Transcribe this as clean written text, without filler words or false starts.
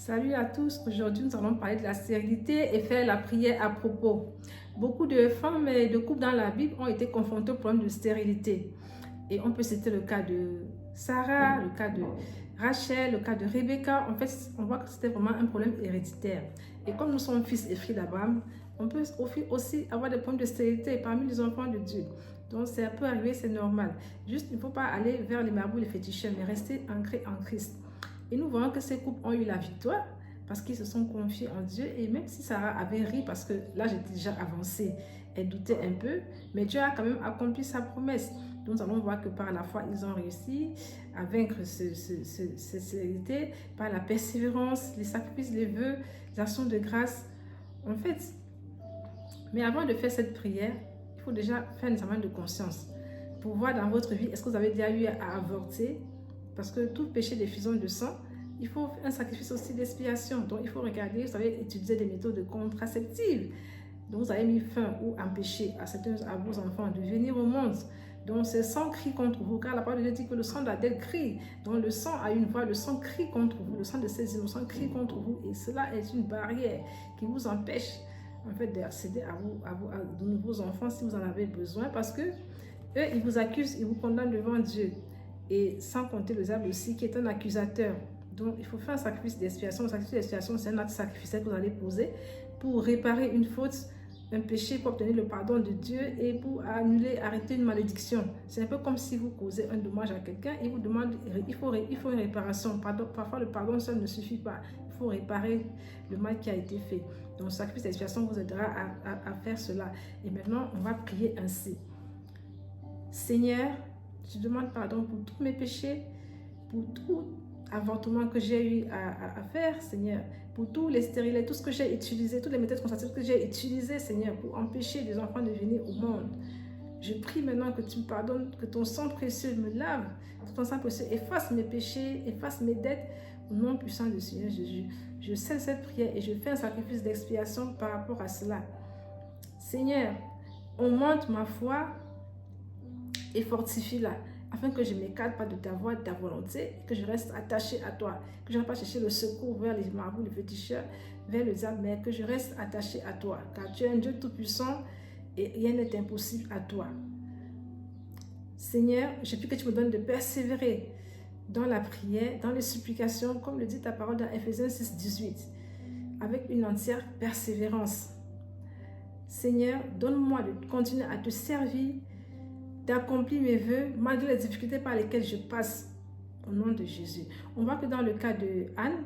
Salut à tous, aujourd'hui nous allons parler de la stérilité et faire la prière à propos. Beaucoup de femmes et de couples dans la Bible ont été confrontés au problème de stérilité. Et on peut citer le cas de Sarah, le cas de Rachel, le cas de Rebecca. En fait, on voit que c'était vraiment un problème héréditaire. Et comme nous sommes fils et filles d'Abraham, on peut aussi avoir des problèmes de stérilité parmi les enfants de Dieu. Donc, ça peut arriver, c'est normal. Juste, il ne faut pas aller vers les marabouts et les féticheurs, mais rester ancré en Christ. Et nous voyons que ces couples ont eu la victoire parce qu'ils se sont confiés en Dieu. Et même si Sarah avait ri, parce que là j'étais déjà avancée, elle doutait un peu, mais Dieu a quand même accompli sa promesse. Donc nous allons voir que par la foi, ils ont réussi à vaincre cette stérilité, par la persévérance, les sacrifices, les vœux, les actions de grâce. En fait, mais avant de faire cette prière, il faut déjà faire un examen de conscience pour voir dans votre vie, est-ce que vous avez déjà eu à avorter? Parce que tout péché d'effusion de sang, il faut un sacrifice aussi d'expiation. Donc, il faut regarder, vous avez utilisé des méthodes contraceptives. Donc, vous avez mis fin ou empêché à vos enfants de venir au monde. Donc, ce sang crie contre vous, car la parole de Dieu dit que le sang d'Abel crie. Donc, le sang a une voix, le sang crie contre vous, le sang de ces innocents crie contre vous. Et cela est une barrière qui vous empêche, en fait, d'accéder à de nouveaux enfants si vous en avez besoin. Parce que eux, ils vous accusent, ils vous condamnent devant Dieu. Et sans compter le diable aussi, qui est un accusateur. Donc, il faut faire un sacrifice d'expiation. Le sacrifice d'expiation, c'est un acte sacrificiel que vous allez poser pour réparer une faute, un péché, pour obtenir le pardon de Dieu et pour arrêter une malédiction. C'est un peu comme si vous causez un dommage à quelqu'un et vous demande, il faut une réparation. Parfois, le pardon seul ne suffit pas. Il faut réparer le mal qui a été fait. Donc, le sacrifice d'expiation vous aidera à faire cela. Et maintenant, on va prier ainsi. Seigneur, je demande pardon pour tous mes péchés, pour tout avortement que j'ai eu à faire, Seigneur, pour tous les stériles, tout ce que j'ai utilisé, toutes les méthodes contraceptives que j'ai utilisées, Seigneur, pour empêcher des enfants de venir au monde. Je prie maintenant que tu me pardonnes, que ton sang précieux me lave, que ton sang précieux efface mes péchés, efface mes dettes, au nom puissant du Seigneur Jésus. Je scelle cette prière et je fais un sacrifice d'expiation par rapport à cela. Seigneur, augmente ma foi et fortifie-la, afin que je ne m'écarte pas de ta voix, de ta volonté, que je reste attaché à toi, que je ne vais pas chercher le secours vers les marabouts, les féticheurs, vers le diable, mais que je reste attaché à toi, car tu es un Dieu tout-puissant et rien n'est impossible à toi. Seigneur, je prie que tu me donnes de persévérer dans la prière, dans les supplications, comme le dit ta parole dans Ephésiens 6, 18, avec une entière persévérance. Seigneur, donne-moi de continuer à te servir, d'accomplir mes vœux malgré les difficultés par lesquelles je passe au nom de Jésus. On voit que dans le cas de Anne,